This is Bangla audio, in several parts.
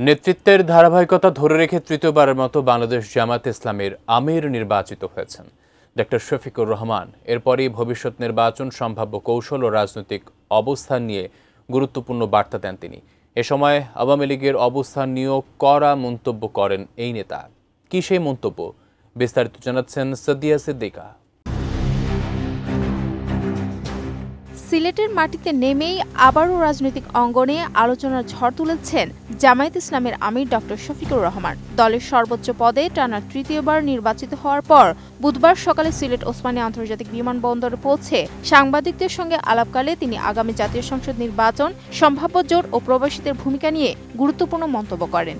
নেতৃত্বের ধারাবাহিকতা ধরে রেখে তৃতীয়বারের মতো বাংলাদেশ জামায়াতে ইসলামীর আমির নির্বাচিত হয়েছেন ডক্টর শফিকুর রহমান। এরপরই ভবিষ্যৎ নির্বাচন সম্ভাব্য কৌশল ও রাজনৈতিক অবস্থান নিয়ে গুরুত্বপূর্ণ বার্তা দেন তিনি। এ সময় আওয়ামী লীগের অবস্থান নিয়েও কড়া মন্তব্য করেন এই নেতা। কি সেই মন্তব্য, বিস্তারিত জানাচ্ছেন সাদিয়া সিদ্দিকা। সিলেটের মাটিতে নেমেই আবারও রাজনৈতিক অঙ্গনে আলোচনার ঝড় তুলেছেন জামায়াতে ইসলামের আমির ডক্টর শফিকুর রহমান। দলের সর্বোচ্চ পদে টানা তৃতীয়বার নির্বাচিত হওয়ার পর বুধবার সকালে সিলেট ওসমানী আন্তর্জাতিক বিমানবন্দরে পৌঁছে সাংবাদিকদের সঙ্গে আলাপকালে তিনি আগামী জাতীয় সংসদ নির্বাচন, সম্ভাব্য জোট ও প্রবাসীদের ভূমিকা নিয়ে গুরুত্বপূর্ণ মন্তব্য করেন।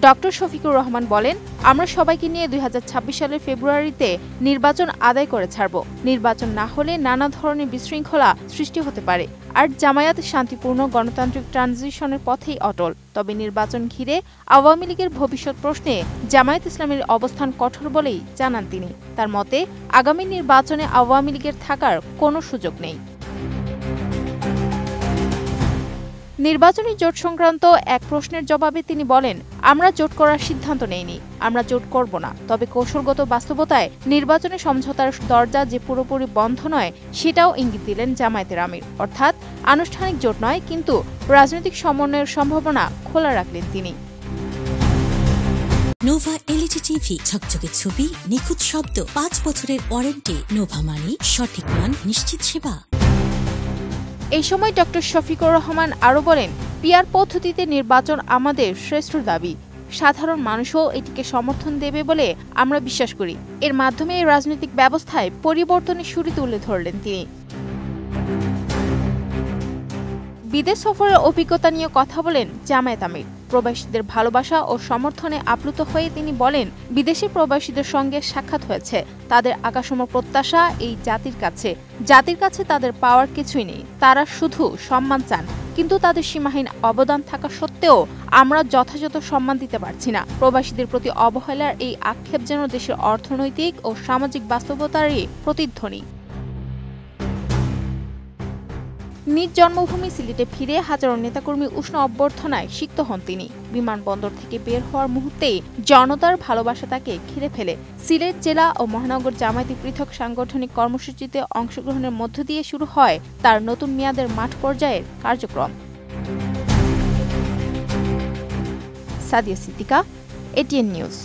ডক্টর শফিকুর রহমান বলেন, আমরা সবাইকে নিয়ে 2026 সালের ফেব্রুয়ারিতে নির্বাচন আদায় করে ছাড়ব। নির্বাচন না হলে নানা ধরনের বিশৃঙ্খলা সৃষ্টি হতে পারে। আর জামায়াত শান্তিপূর্ণ গণতান্ত্রিক ট্রানজিশনের পথেই অটল। তবে নির্বাচন ঘিরে আওয়ামী লীগের ভবিষ্যৎ প্রশ্নে জামায়াত ইসলামের অবস্থান কঠোর বলেই জানান তিনি। তার মতে, আগামী নির্বাচনে আওয়ামী লীগের থাকার কোনো সুযোগ নেই। নির্বাচনী জোট সংক্রান্ত এক প্রশ্নের জবাবে তিনি বলেন, আমরা জোট করার সিদ্ধান্ত নেইনি, আমরা জোট করব না। তবে কৌশলগত বাস্তবতায় নির্বাচনে সমঝোতার দরজা যে পুরোপুরি বন্ধ নয় সেটাও ইঙ্গিত দিলেন জামায়াতের আমির। অর্থাৎ আনুষ্ঠানিক জোট নয়, কিন্তু রাজনৈতিক সমন্বয়ের সম্ভাবনা খোলা রাখলেন তিনি। নোভা এলইডি টিভি, ঝকঝকে ছবি, নিখুঁত শব্দ, 5 বছরের ওয়ারেন্টি। নোভা মানি সঠিক মান, নিশ্চিত সেবা। এই সময় ডক্টর শফিকুর রহমান আরও বলেন, পিআর পদ্ধতিতে নির্বাচন আমাদের শ্রেষ্ঠ দাবি। সাধারণ মানুষও এটিকে সমর্থন দেবে বলে আমরা বিশ্বাস করি। এর মাধ্যমে রাজনৈতিক ব্যবস্থায় পরিবর্তনের সুরি তুলে ধরলেন তিনি। বিদেশ সফরের অভিজ্ঞতা নিয়ে কথা বলেন জামায়াত আমির। প্রবাসীদের ভালোবাসা ও সমর্থনে আপ্লুত হয়ে তিনি বলেন, বিদেশি প্রবাসীদের সঙ্গে সাক্ষাৎ হয়েছে। তাদের আকাশম প্রত্যাশা এই জাতির কাছে তাদের পাওয়ার কিছুই নেই। তারা শুধু সম্মান চান, কিন্তু তাদের সীমাহীন অবদান থাকা সত্ত্বেও আমরা যথাযথ সম্মান দিতে পারছি না। প্রবাসীদের প্রতি অবহেলার এই আক্ষেপ যেন দেশের অর্থনৈতিক ও সামাজিক বাস্তবতারই প্রতিধ্বনি। নিজ জন্মভূমি সিলেটে ফিরে হাজারো নেতাকর্মী উষ্ণ অভ্যর্থনায় সিক্ত হন তিনি। বিমানবন্দর থেকে বের হওয়ার মুহূর্তেই জনতার ভালোবাসা তাকে ঘিরে ফেলে। সিলেট জেলা ও মহানগর জামায়াতি পৃথক সাংগঠনিক কর্মসূচিতে অংশগ্রহণের মধ্য দিয়ে শুরু হয় তার নতুন মেয়াদের মাঠ পর্যায়ের কার্যক্রম। Sadia Siddika, ATN news.